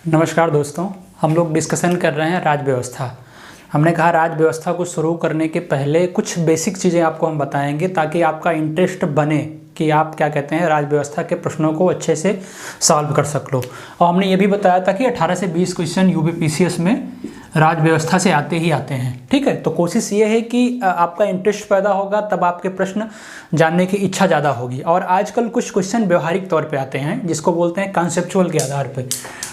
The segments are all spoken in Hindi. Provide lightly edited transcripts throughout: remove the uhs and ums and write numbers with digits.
नमस्कार दोस्तों, हम लोग डिस्कशन कर रहे हैं राज्य व्यवस्था। हमने कहा राज्य व्यवस्था को शुरू करने के पहले कुछ बेसिक चीज़ें आपको हम बताएंगे ताकि आपका इंटरेस्ट बने कि आप क्या कहते हैं राज्य व्यवस्था के प्रश्नों को अच्छे से सॉल्व कर सक लो। और हमने ये भी बताया था कि 18 से 20 क्वेश्चन यूपीपीसीएस में राज्य व्यवस्था से आते ही आते हैं। ठीक है, तो कोशिश ये है कि आपका इंटरेस्ट पैदा होगा, तब आपके प्रश्न जानने की इच्छा ज़्यादा होगी। और आजकल कुछ क्वेश्चन व्यवहारिक तौर पे आते हैं जिसको बोलते हैं कॉन्सेप्चुअल के आधार पे।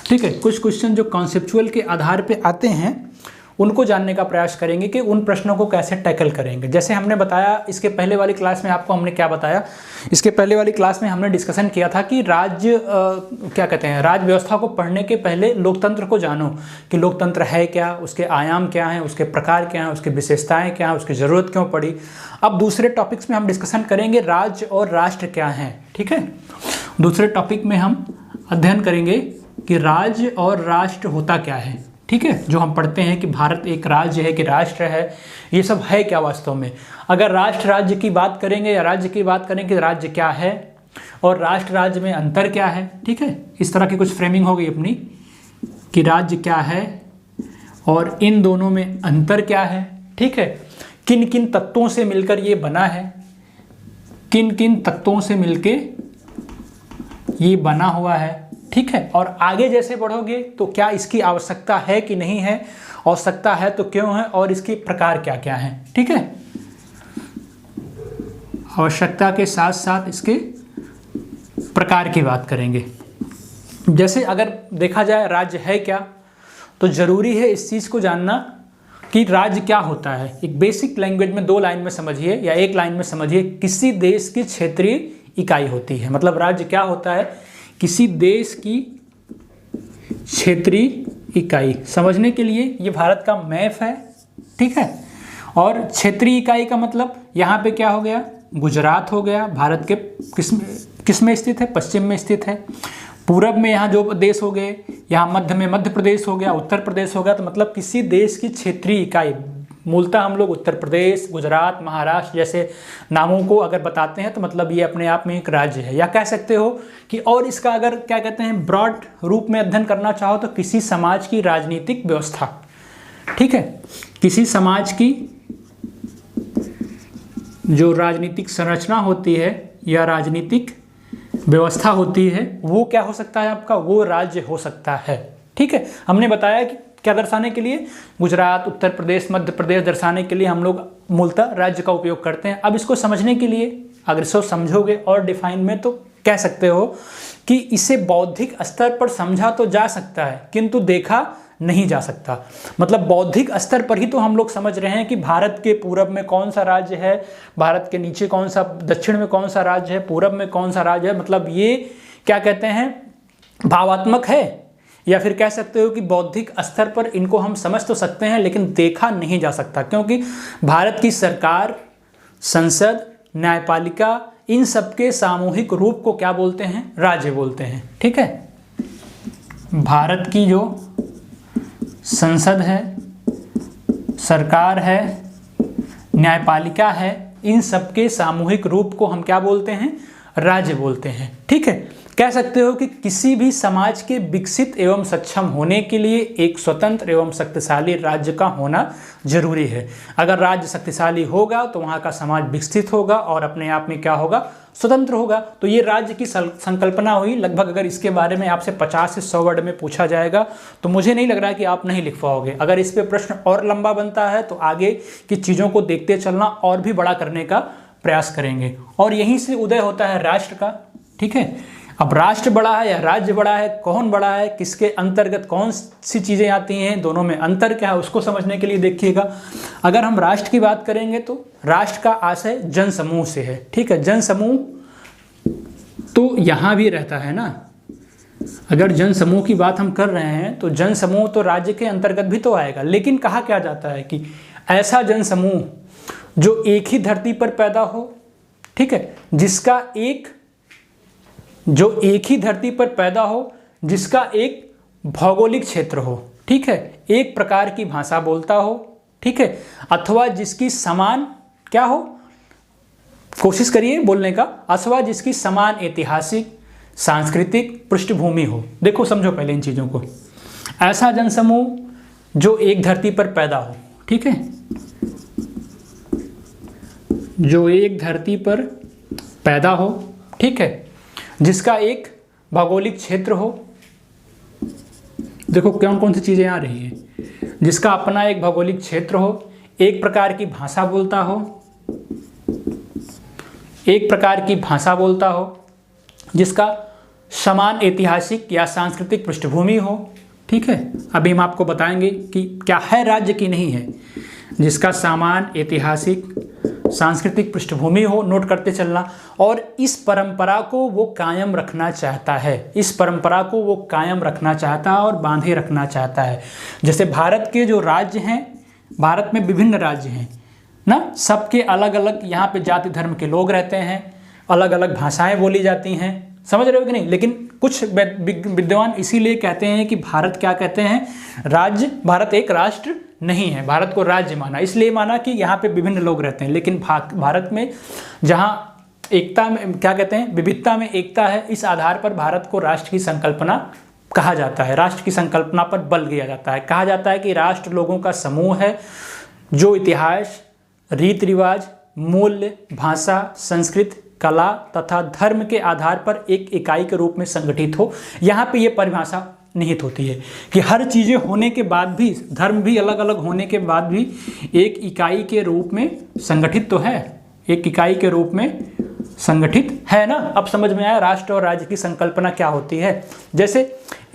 ठीक है, कुछ क्वेश्चन जो कॉन्सेप्चुअल के आधार पे आते हैं उनको जानने का प्रयास करेंगे कि उन प्रश्नों को कैसे टैकल करेंगे। जैसे हमने बताया इसके पहले वाली क्लास में, आपको हमने क्या बताया, इसके पहले वाली क्लास में हमने डिस्कशन किया था कि राज्य क्या कहते हैं, राज्य व्यवस्था को पढ़ने के पहले लोकतंत्र को जानो कि लोकतंत्र है क्या, उसके आयाम क्या हैं, उसके प्रकार क्या हैं, उसकी विशेषताएं क्या हैं, उसकी ज़रूरत क्यों पड़ी। अब दूसरे टॉपिक्स में हम डिस्कशन करेंगे राज्य और राष्ट्र क्या हैं। ठीक है, दूसरे टॉपिक में हम अध्ययन करेंगे कि राज्य और राष्ट्र होता क्या है। ठीक है, जो हम पढ़ते हैं कि भारत एक राज्य है कि राष्ट्र है, ये सब है क्या वास्तव में। अगर राष्ट्र राज्य की बात करेंगे या राज्य की बात करेंगे कि राज्य क्या है और राष्ट्र राज्य में अंतर क्या है। ठीक है, इस तरह की कुछ फ्रेमिंग होगी अपनी कि राज्य क्या है और इन दोनों में अंतर क्या है। ठीक है, किन किन तत्वों से मिलकर ये बना है, किन किन तत्वों से मिलके ये बना हुआ है। ठीक है, और आगे जैसे बढ़ोगे तो क्या इसकी आवश्यकता है कि नहीं है, आवश्यकता है तो क्यों है, और इसके प्रकार क्या क्या हैं। ठीक है, आवश्यकता के साथ साथ इसके प्रकार की बात करेंगे। जैसे अगर देखा जाए राज्य है क्या, तो जरूरी है इस चीज़ को जानना कि राज्य क्या होता है। एक बेसिक लैंग्वेज में 2 लाइन में समझिए या 1 लाइन में समझिए, किसी देश की क्षेत्रीय इकाई होती है। मतलब राज्य क्या होता है, किसी देश की क्षेत्रीय इकाई। समझने के लिए ये भारत का मैप है। ठीक है, और क्षेत्रीय इकाई का मतलब यहाँ पे क्या हो गया, गुजरात हो गया। भारत के किस में स्थित है, पश्चिम में स्थित है। पूरब में यहाँ जो देश हो गए, यहाँ मध्य में मध्य प्रदेश हो गया, उत्तर प्रदेश हो गया। तो मतलब किसी देश की क्षेत्रीय इकाई, मूलतः हम लोग उत्तर प्रदेश, गुजरात, महाराष्ट्र जैसे नामों को अगर बताते हैं तो मतलब ये अपने आप में एक राज्य है। या कह सकते हो कि और इसका अगर क्या कहते हैं ब्रॉड रूप में अध्ययन करना चाहो तो किसी समाज की राजनीतिक व्यवस्था। ठीक है, किसी समाज की जो राजनीतिक संरचना होती है या राजनीतिक व्यवस्था होती है वो क्या हो सकता है आपका, वो राज्य हो सकता है। ठीक है, हमने बताया कि क्या दर्शाने के लिए, गुजरात, उत्तर प्रदेश, मध्य प्रदेश दर्शाने के लिए हम लोग मूलतः राज्य का उपयोग करते हैं। अब इसको समझने के लिए अगर इसको समझोगे और डिफाइन में तो कह सकते हो कि इसे बौद्धिक स्तर पर समझा तो जा सकता है किंतु देखा नहीं जा सकता। मतलब बौद्धिक स्तर पर ही तो हम लोग समझ रहे हैं कि भारत के पूरब में कौन सा राज्य है, भारत के नीचे कौन सा, दक्षिण में कौन सा राज्य है, पूरब में कौन सा राज्य है। मतलब ये क्या कहते हैं भावात्मक है, या फिर कह सकते हो कि बौद्धिक स्तर पर इनको हम समझ तो सकते हैं लेकिन देखा नहीं जा सकता, क्योंकि भारत की सरकार, संसद, न्यायपालिका, इन सबके सामूहिक रूप को क्या बोलते हैं, राज्य बोलते हैं। ठीक है, भारत की जो संसद है, सरकार है, न्यायपालिका है, इन सबके सामूहिक रूप को हम क्या बोलते हैं, राज्य बोलते हैं। ठीक है, कह सकते हो कि किसी भी समाज के विकसित एवं सक्षम होने के लिए एक स्वतंत्र एवं शक्तिशाली राज्य का होना जरूरी है। अगर राज्य शक्तिशाली होगा तो वहाँ का समाज विकसित होगा और अपने आप में क्या होगा, स्वतंत्र होगा। तो ये राज्य की संकल्पना हुई। लगभग अगर इसके बारे में आपसे 50 से 100 वर्ड में पूछा जाएगा तो मुझे नहीं लग रहा है कि आप नहीं लिख पाओगे। अगर इस पे प्रश्न और लंबा बनता है तो आगे की चीज़ों को देखते चलना और भी बड़ा करने का प्रयास करेंगे। और यहीं से उदय होता है राष्ट्र का। ठीक है, अब राष्ट्र बड़ा है या राज्य बड़ा है, कौन बड़ा है, किसके अंतर्गत कौन सी चीज़ें आती हैं, दोनों में अंतर क्या है, उसको समझने के लिए देखिएगा। अगर हम राष्ट्र की बात करेंगे तो राष्ट्र का आशय जन समूह से है। ठीक है, जन समूह तो यहाँ भी रहता है ना। अगर जन समूह की बात हम कर रहे हैं तो जन समूह तो राज्य के अंतर्गत भी तो आएगा, लेकिन कहा क्या जाता है कि ऐसा जन समूह जो एक ही धरती पर पैदा हो। ठीक है, जिसका एक ही धरती पर पैदा हो, जिसका एक भौगोलिक क्षेत्र हो। ठीक है, एक प्रकार की भाषा बोलता हो। ठीक है, अथवा जिसकी समान क्या हो, कोशिश करिए बोलने का, अथवा जिसकी समान ऐतिहासिक, सांस्कृतिक पृष्ठभूमि हो। देखो समझो पहले इन चीज़ों को। ऐसा जनसमूह जो एक धरती पर पैदा हो, ठीक है, जो एक धरती पर पैदा हो, ठीक है, जिसका एक भौगोलिक क्षेत्र हो। देखो कौन कौन सी चीज़ें आ रही हैं। जिसका अपना एक भौगोलिक क्षेत्र हो, एक प्रकार की भाषा बोलता हो, एक प्रकार की भाषा बोलता हो, जिसका समान ऐतिहासिक या सांस्कृतिक पृष्ठभूमि हो, ठीक है। अभी हम आपको बताएंगे कि क्या है राज्य की नहीं है। जिसका समान ऐतिहासिक सांस्कृतिक पृष्ठभूमि हो, नोट करते चलना, और इस परंपरा को वो कायम रखना चाहता है, इस परंपरा को वो कायम रखना चाहता है और बांधे रखना चाहता है। जैसे भारत के जो राज्य हैं, भारत में विभिन्न राज्य हैं ना, सबके अलग अलग यहाँ पे जाति धर्म के लोग रहते हैं, अलग अलग भाषाएं बोली जाती हैं, समझ रहे हो कि नहीं। लेकिन कुछ विद्वान इसीलिए कहते हैं कि भारत क्या कहते हैं, राज्य, भारत एक राष्ट्र नहीं है, भारत को राज्य माना, इसलिए माना कि यहाँ पे विभिन्न लोग रहते हैं। लेकिन भारत में जहाँ एकता में, क्या कहते हैं, विविधता में एकता है, इस आधार पर भारत को राष्ट्र की संकल्पना कहा जाता है, राष्ट्र की संकल्पना पर बल दिया जाता है। कहा जाता है कि राष्ट्र लोगों का समूह है जो इतिहास, रीति रिवाज, मूल्य, भाषा, संस्कृति, कला तथा धर्म के आधार पर एक इकाई के रूप में संगठित हो। यहाँ पे ये परिभाषा निहित होती है कि हर चीज़ें होने के बाद भी, धर्म भी अलग अलग होने के बाद भी एक इकाई के रूप में संगठित तो है, एक इकाई के रूप में संगठित है ना। अब समझ में आया राष्ट्र और राज्य की संकल्पना क्या होती है। जैसे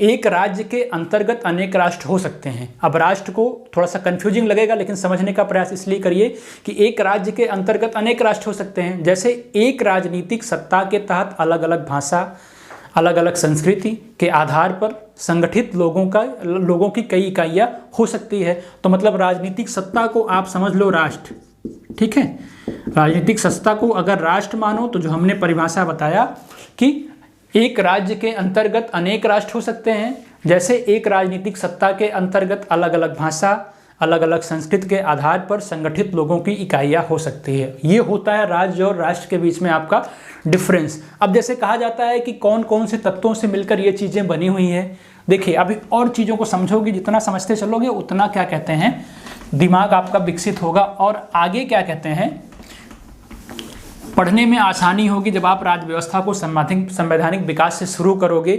एक राज्य के अंतर्गत अनेक राष्ट्र हो सकते हैं। अब राष्ट्र को थोड़ा सा कंफ्यूजिंग लगेगा, लेकिन समझने का प्रयास इसलिए करिए कि एक राज्य के अंतर्गत अनेक राष्ट्र हो सकते हैं। जैसे एक राजनीतिक सत्ता के तहत अलग अलग भाषा, अलग अलग संस्कृति के आधार पर संगठित लोगों की कई इकाइयाँ हो सकती है। तो मतलब राजनीतिक सत्ता को आप समझ लो राष्ट्र, ठीक है। राजनीतिक सत्ता को अगर राष्ट्र मानो तो जो हमने परिभाषा बताया कि एक राज्य के अंतर्गत अनेक राष्ट्र हो सकते हैं, जैसे एक राजनीतिक सत्ता के अंतर्गत अलग अलग भाषा, अलग अलग संस्कृति के आधार पर संगठित लोगों की इकाइयाँ हो सकती है। ये होता है राज्य और राष्ट्र के बीच में आपका डिफरेंस। अब जैसे कहा जाता है कि कौन कौन से तत्वों से मिलकर ये चीज़ें बनी हुई हैं। देखिए अभी और चीज़ों को समझोगे, जितना समझते चलोगे उतना क्या कहते हैं दिमाग आपका विकसित होगा और आगे क्या कहते हैं पढ़ने में आसानी होगी जब आप राज्य व्यवस्था को संवैधानिक विकास से शुरू करोगे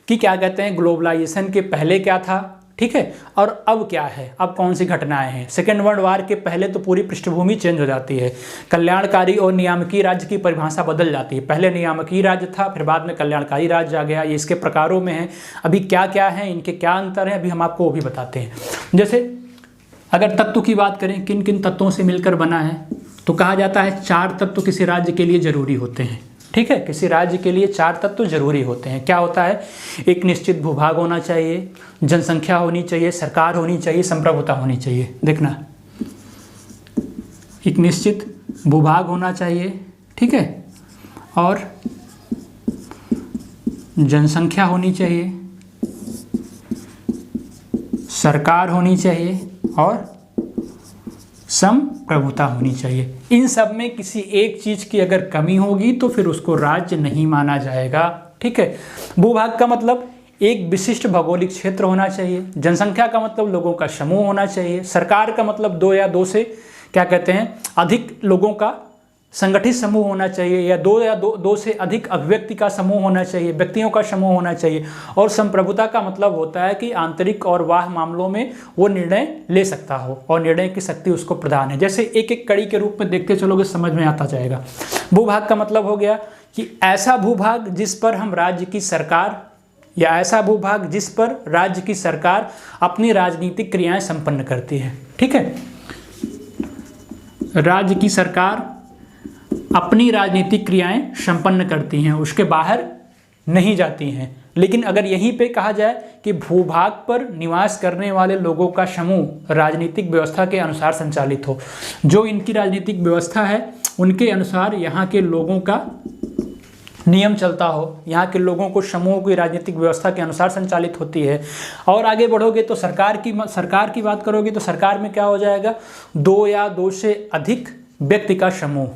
कि क्या कहते हैं ग्लोबलाइजेशन के पहले क्या था, ठीक है, और अब क्या है, अब कौन सी घटनाएं हैं। सेकेंड वर्ल्ड वार के पहले तो पूरी पृष्ठभूमि चेंज हो जाती है, कल्याणकारी और नियामकीय राज्य की परिभाषा बदल जाती है। पहले नियामकीय राज्य था, फिर बाद में कल्याणकारी राज्य आ गया। ये इसके प्रकारों में है, अभी क्या क्या है, इनके क्या अंतर हैं, अभी हम आपको वो भी बताते हैं। जैसे अगर तत्व की बात करें, किन किन तत्वों से मिलकर बना है, तो कहा जाता है 4 तत्व किसी राज्य के लिए जरूरी होते हैं, ठीक है। किसी राज्य के लिए 4 तत्व जरूरी होते हैं। क्या होता है, एक निश्चित भूभाग होना चाहिए, जनसंख्या होनी चाहिए, सरकार होनी चाहिए, संप्रभुता होनी चाहिए। देखना, एक निश्चित भूभाग होना चाहिए, ठीक है, और जनसंख्या होनी चाहिए, सरकार होनी चाहिए और संप्रभुता होनी चाहिए। इन सब में किसी एक चीज की अगर कमी होगी तो फिर उसको राज्य नहीं माना जाएगा, ठीक है। भूभाग का मतलब एक विशिष्ट भौगोलिक क्षेत्र होना चाहिए, जनसंख्या का मतलब लोगों का समूह होना चाहिए, सरकार का मतलब 2 या 2 से क्या कहते हैं अधिक लोगों का संगठित समूह होना चाहिए, या 2 या 2 से अधिक अभिव्यक्ति का समूह होना चाहिए, व्यक्तियों का समूह होना चाहिए। और संप्रभुता का मतलब होता है कि आंतरिक और बाह्य मामलों में वो निर्णय ले सकता हो और निर्णय की शक्ति उसको प्रदान है। जैसे एक एक कड़ी के रूप में देखते चलोगे समझ में आता जाएगा। भूभाग का मतलब हो गया कि ऐसा भूभाग जिस पर हम राज्य की सरकार, या ऐसा भूभाग जिस पर राज्य की सरकार अपनी राजनीतिक क्रियाएं संपन्न करती है, ठीक है। राज्य की सरकार अपनी राजनीतिक क्रियाएं संपन्न करती हैं, उसके बाहर नहीं जाती हैं। लेकिन अगर यहीं पे कहा जाए कि भूभाग पर निवास करने वाले लोगों का समूह राजनीतिक व्यवस्था के अनुसार संचालित हो, जो इनकी राजनीतिक व्यवस्था है उनके अनुसार यहाँ के लोगों का नियम चलता हो, यहाँ के लोगों को समूह की राजनीतिक व्यवस्था के अनुसार संचालित होती है। और आगे बढ़ोगे तो सरकार की बात करोगे तो सरकार में क्या हो जाएगा, 2 या 2 से अधिक व्यक्ति का समूह,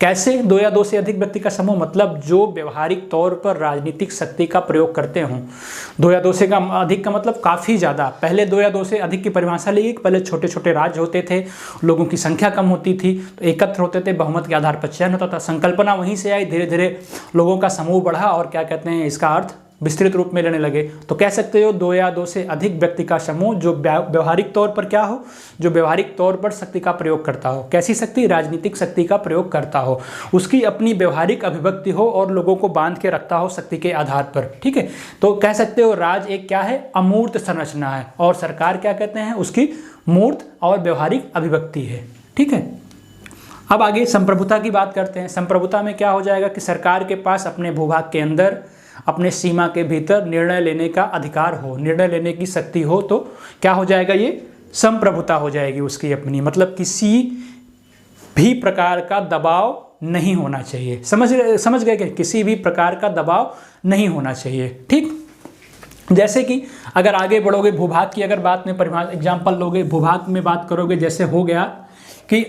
कैसे? दो या दो से अधिक व्यक्ति का समूह मतलब जो व्यवहारिक तौर पर राजनीतिक शक्ति का प्रयोग करते हों। दो या दो से का अधिक का मतलब काफ़ी ज़्यादा। पहले दो या दो से अधिक की परिभाषा ली, पहले छोटे छोटे राज्य होते थे, लोगों की संख्या कम होती थी तो एकत्र होते थे, बहुमत के आधार पर चयन होता था। संकल्पना वहीं से आई, धीरे धीरे लोगों का समूह बढ़ा और क्या कहते हैं, इसका अर्थ विस्तृत रूप में लेने लगे। तो कह सकते हो दो या दो से अधिक व्यक्ति का समूह जो व्यवहारिक तौर पर क्या हो, जो व्यवहारिक तौर पर शक्ति का प्रयोग करता हो। कैसी शक्ति? राजनीतिक शक्ति का प्रयोग करता हो, उसकी अपनी व्यवहारिक अभिव्यक्ति हो और लोगों को बांध के रखता हो शक्ति के आधार पर। ठीक है, तो कह सकते हो राज एक क्या है? अमूर्त संरचना है और सरकार क्या कहते हैं? उसकी मूर्त और व्यवहारिक अभिव्यक्ति है। ठीक है, अब आगे संप्रभुता की बात करते हैं। संप्रभुता में क्या हो जाएगा कि सरकार के पास अपने भूभाग के अंदर, अपने सीमा के भीतर निर्णय लेने का अधिकार हो, निर्णय लेने की शक्ति हो, तो क्या हो जाएगा? ये संप्रभुता हो जाएगी उसकी अपनी। मतलब किसी भी प्रकार का दबाव नहीं होना चाहिए। समझ गए कि किसी भी प्रकार का दबाव नहीं होना चाहिए। ठीक, जैसे कि अगर आगे बढ़ोगे, भूभाग की अगर बात में परिभाषा एग्जाम्पल लोगे, भूभाग में बात करोगे, जैसे हो गया कि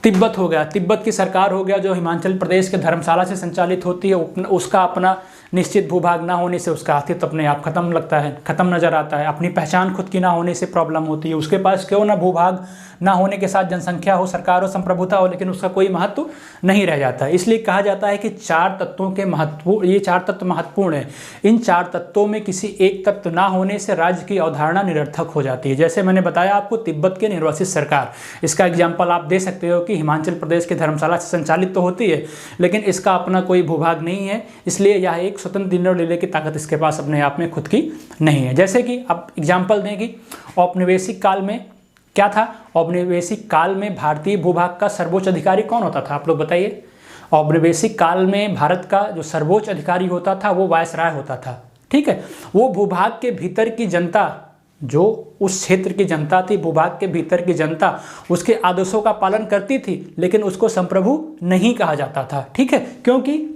तिब्बत हो गया, तिब्बत की सरकार हो गया जो हिमाचल प्रदेश के धर्मशाला से संचालित होती है। उसका अपना निश्चित भूभाग ना होने से उसका अस्तित्व अपने आप खत्म लगता है, खत्म नजर आता है। अपनी पहचान खुद की ना होने से प्रॉब्लम होती है। उसके पास क्यों ना भूभाग ना होने के साथ जनसंख्या हो, सरकार हो, संप्रभुता हो, लेकिन उसका कोई महत्व नहीं रह जाता है। इसलिए कहा जाता है कि चार तत्वों के महत्व, ये चार तत्व महत्वपूर्ण है। इन चार तत्वों में किसी एक तत्व ना होने से राज्य की अवधारणा निरर्थक हो जाती है। जैसे मैंने बताया आपको तिब्बत के निर्वासित सरकार, इसका एग्जाम्पल आप दे सकते हो कि हिमाचल प्रदेश के धर्मशाला से संचालित तो होती है लेकिन इसका अपना कोई भूभाग नहीं है, इसलिए यह एक स्वतंत्र निर्णय लेने की ताकत इसके पास अपने आप में खुद की नहीं है। जैसे कि अब एग्जाम्पल दें कि औपनिवेशिक काल में क्या था? औपनिवेशिक काल में भारतीय भूभाग का सर्वोच्च अधिकारी कौन होता था? आप लोग बताइए। औपनिवेशिक काल में भारत का जो सर्वोच्च अधिकारी होता था वो वायसराय होता था। ठीक है, वो भूभाग के भीतर की जनता, जो उस क्षेत्र की जनता थी, भूभाग के भीतर की जनता उसके आदेशों का पालन करती थी, लेकिन उसको संप्रभु नहीं कहा जाता था। ठीक है, क्योंकि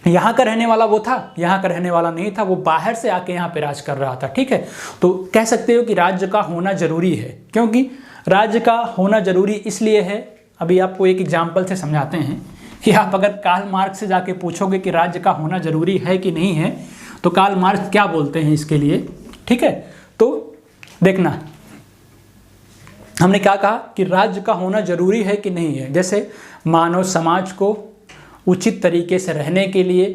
यहाँ का रहने वाला वो था, यहाँ का रहने वाला नहीं था, वो बाहर से आके यहाँ पे राज कर रहा था। ठीक है, तो कह सकते हो कि राज्य का होना जरूरी है। क्योंकि राज्य का होना जरूरी इसलिए है, अभी आपको एक एग्जाम्पल से समझाते हैं कि आप अगर कार्ल मार्क्स से जाके पूछोगे कि राज्य का होना जरूरी है कि नहीं है, तो कार्ल मार्क्स क्या बोलते हैं इसके लिए। ठीक है, तो देखना हमने क्या कहा कि राज्य का होना जरूरी है कि नहीं है। जैसे मानव समाज को उचित तरीके से रहने के लिए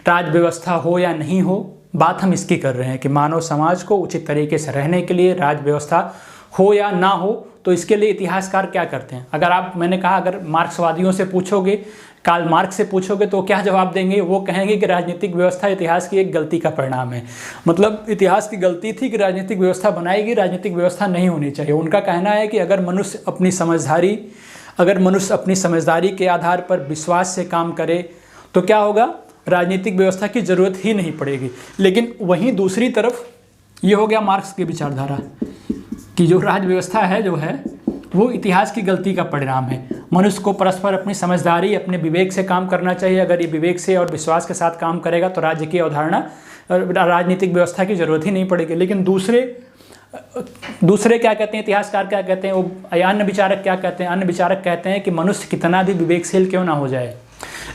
राज व्यवस्था हो या नहीं हो, बात हम इसकी कर रहे हैं कि मानव समाज को उचित तरीके से रहने के लिए राज व्यवस्था हो या ना हो, तो इसके लिए इतिहासकार क्या करते हैं। अगर आप, मैंने कहा अगर मार्क्सवादियों से पूछोगे, कार्ल मार्क्स से पूछोगे तो क्या जवाब देंगे? वो कहेंगे कि राजनीतिक व्यवस्था इतिहास की एक गलती का परिणाम है। मतलब इतिहास की गलती थी कि राजनीतिक व्यवस्था बनाएगी, राजनीतिक व्यवस्था नहीं होनी चाहिए। उनका कहना है कि अगर मनुष्य अपनी समझदारी के आधार पर विश्वास से काम करे तो क्या होगा? राजनीतिक व्यवस्था की जरूरत ही नहीं पड़ेगी। लेकिन वहीं दूसरी तरफ ये हो गया मार्क्स की विचारधारा कि जो राज व्यवस्था है जो है वो इतिहास की गलती का परिणाम है। मनुष्य को परस्पर अपनी समझदारी, अपने विवेक से काम करना चाहिए। अगर ये विवेक से और विश्वास के साथ काम करेगा तो राज्य की अवधारणा, राजनीतिक व्यवस्था की जरूरत ही नहीं पड़ेगी। लेकिन दूसरे क्या कहते हैं, इतिहासकार क्या कहते हैं, वो अन्य विचारक क्या कहते हैं? अन्य विचारक कहते हैं कि मनुष्य कितना भी विवेकशील क्यों ना हो जाए,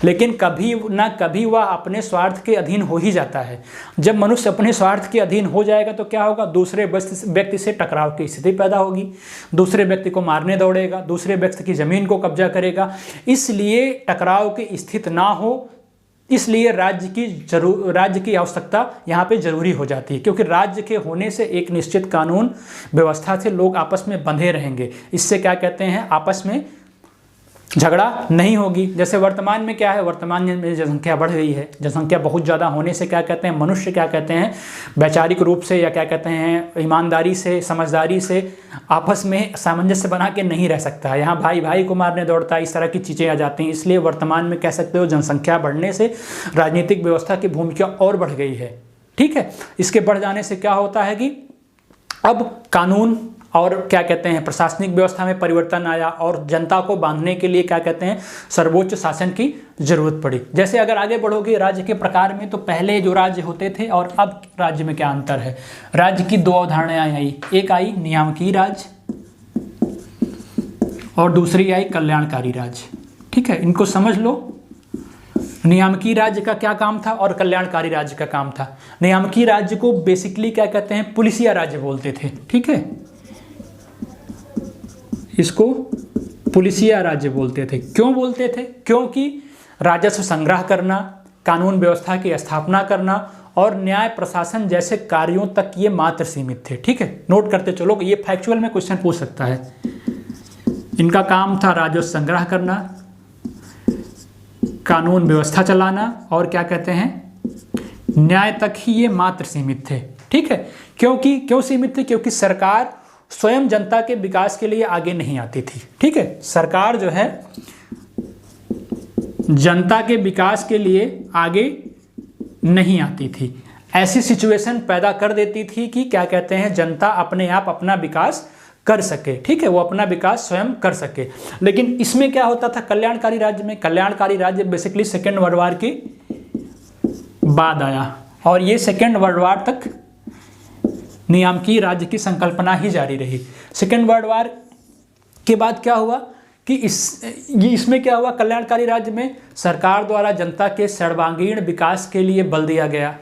लेकिन कभी ना कभी वह अपने स्वार्थ के अधीन हो ही जाता है। जब मनुष्य अपने स्वार्थ के अधीन हो जाएगा तो क्या होगा? दूसरे व्यक्ति से टकराव की स्थिति पैदा होगी, दूसरे व्यक्ति को मारने दौड़ेगा, दूसरे व्यक्ति की जमीन को कब्जा करेगा। इसलिए टकराव की स्थिति ना हो, इसलिए राज्य की आवश्यकता यहाँ पे जरूरी हो जाती है। क्योंकि राज्य के होने से एक निश्चित कानून व्यवस्था से लोग आपस में बंधे रहेंगे। इससे क्या कहते हैं, आपस में झगड़ा नहीं होगी। जैसे वर्तमान में क्या है, वर्तमान में जनसंख्या बढ़ गई है। जनसंख्या बहुत ज़्यादा होने से क्या कहते हैं, मनुष्य क्या कहते हैं, वैचारिक रूप से या क्या कहते हैं, ईमानदारी से, समझदारी से आपस में सामंजस्य बना के नहीं रह सकता। यहाँ भाई भाई को मारने दौड़ता है, इस तरह की चीज़ें आ जाती हैं। इसलिए वर्तमान में कह सकते हो जनसंख्या बढ़ने से राजनीतिक व्यवस्था की भूमिका और बढ़ गई है। ठीक है, इसके बढ़ जाने से क्या होता है कि अब कानून और क्या कहते हैं, प्रशासनिक व्यवस्था में परिवर्तन आया और जनता को बांधने के लिए क्या कहते हैं, सर्वोच्च शासन की जरूरत पड़ी। जैसे अगर आगे बढ़ोगे राज्य के प्रकार में, तो पहले जो राज्य होते थे और अब राज्य में क्या अंतर है। राज्य की दो अवधारणाएं आई, एक आई नियामकीय राज्य और दूसरी आई कल्याणकारी राज्य। ठीक है, इनको समझ लो। नियामकीय राज्य का क्या काम था और कल्याणकारी राज्य का काम था। नियामकीय राज्य को बेसिकली क्या कहते हैं, पुलिसिया राज्य बोलते थे। ठीक है, इसको पुलिसिया राज्य बोलते थे। क्यों बोलते थे? क्योंकि राजस्व संग्रह करना, कानून व्यवस्था की स्थापना करना और न्याय प्रशासन जैसे कार्यों तक ये मात्र सीमित थे। ठीक है, नोट करते चलो, ये फैक्चुअल में क्वेश्चन पूछ सकता है। इनका काम था राजस्व संग्रह करना, कानून व्यवस्था चलाना और क्या कहते हैं, न्याय तक ही ये मात्र सीमित थे। ठीक है, क्यों सीमित थे? क्योंकि सरकार स्वयं जनता के विकास के लिए आगे नहीं आती थी। ठीक है, सरकार जो है जनता के विकास के लिए आगे नहीं आती थी। ऐसी सिचुएशन पैदा कर देती थी कि क्या कहते हैं, जनता अपने आप अपना विकास कर सके। ठीक है, वो अपना विकास स्वयं कर सके। लेकिन इसमें क्या होता था कल्याणकारी राज्य में? कल्याणकारी राज्य बेसिकली सेकेंड वर्ल्ड वार के बाद आया और ये सेकेंड वर्ल्ड वार तक नियामकीय राज्य की संकल्पना ही जारी रही। सेकेंड वर्ल्ड वार के बाद क्या हुआ कि इसमें क्या हुआ, कल्याणकारी राज्य में सरकार द्वारा जनता के सर्वांगीण विकास के लिए बल दिया गया,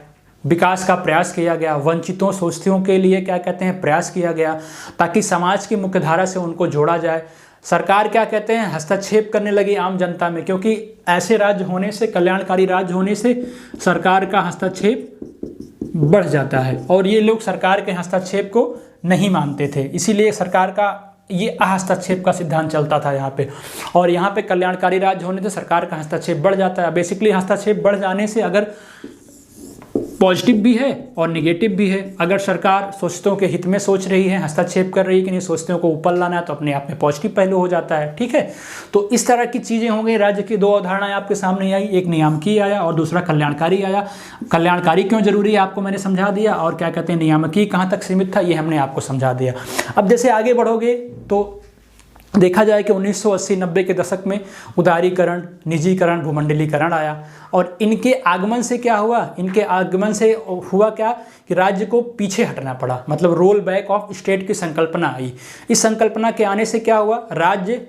विकास का प्रयास किया गया, वंचितों शोषितों के लिए क्या कहते हैं प्रयास किया गया ताकि समाज की मुख्यधारा से उनको जोड़ा जाए। सरकार क्या कहते हैं हस्तक्षेप करने लगी आम जनता में, क्योंकि ऐसे राज्य होने से, कल्याणकारी राज्य होने से सरकार का हस्तक्षेप बढ़ जाता है और ये लोग सरकार के हस्तक्षेप को नहीं मानते थे। इसीलिए सरकार का ये हस्तक्षेप का सिद्धांत चलता था यहाँ पे, और यहाँ पे कल्याणकारी राज्य होने से सरकार का हस्तक्षेप बढ़ जाता है। बेसिकली हस्तक्षेप बढ़ जाने से अगर पॉजिटिव भी है और नेगेटिव भी है। अगर सरकार शोषितों के हित में सोच रही है, हस्तक्षेप कर रही है कि नहीं शोषितों को ऊपर लाना है, तो अपने आप में पॉजिटिव पहलू हो जाता है। ठीक है, तो इस तरह की चीज़ें हो गई। राज्य की दो अवधारणाएं आपके सामने आई, एक नियामकीय आया और दूसरा कल्याणकारी आया। कल्याणकारी क्यों जरूरी है आपको मैंने समझा दिया, और क्या कहते हैं नियामकीय कहाँ तक सीमित था ये हमने आपको समझा दिया। अब जैसे आगे बढ़ोगे तो देखा जाए कि 1980-90 के दशक में उदारीकरण, निजीकरण, भूमंडलीकरण आया और इनके आगमन से क्या हुआ, इनके आगमन से हुआ क्या कि राज्य को पीछे हटना पड़ा, मतलब रोल बैक ऑफ स्टेट की संकल्पना आई। इस संकल्पना के आने से क्या हुआ, राज्य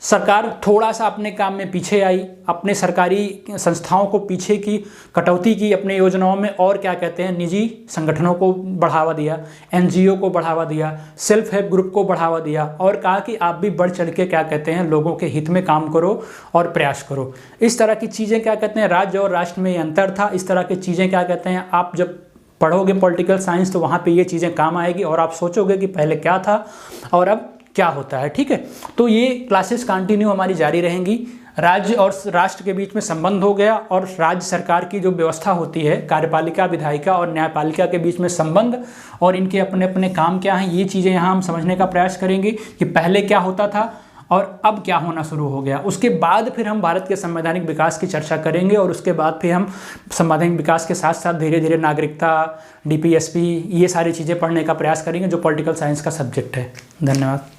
सरकार थोड़ा सा अपने काम में पीछे आई, अपने सरकारी संस्थाओं को पीछे की, कटौती की अपने योजनाओं में, और क्या कहते हैं निजी संगठनों को बढ़ावा दिया, एनजीओ को बढ़ावा दिया, सेल्फ हेल्प ग्रुप को बढ़ावा दिया और कहा कि आप भी बढ़ चढ़ के क्या कहते हैं लोगों के हित में काम करो और प्रयास करो। इस तरह की चीज़ें क्या कहते हैं, राज्य और राष्ट्र में अंतर था। इस तरह की चीज़ें क्या कहते हैं, आप जब पढ़ोगे पॉलिटिकल साइंस तो वहाँ पर ये चीज़ें काम आएगी और आप सोचोगे कि पहले क्या था और अब क्या होता है। ठीक है, तो ये क्लासेस कंटिन्यू हमारी जारी रहेंगी। राज्य और राष्ट्र के बीच में संबंध हो गया और राज्य सरकार की जो व्यवस्था होती है, कार्यपालिका, विधायिका और न्यायपालिका के बीच में संबंध और इनके अपने अपने काम क्या हैं, ये चीज़ें यहाँ हम समझने का प्रयास करेंगे कि पहले क्या होता था और अब क्या होना शुरू हो गया। उसके बाद फिर हम भारत के संवैधानिक विकास की चर्चा करेंगे और उसके बाद फिर हम संवैधानिक विकास के साथ साथ धीरे धीरे नागरिकता, डीपीएसपी, ये सारी चीज़ें पढ़ने का प्रयास करेंगे जो पॉलिटिकल साइंस का सब्जेक्ट है। धन्यवाद।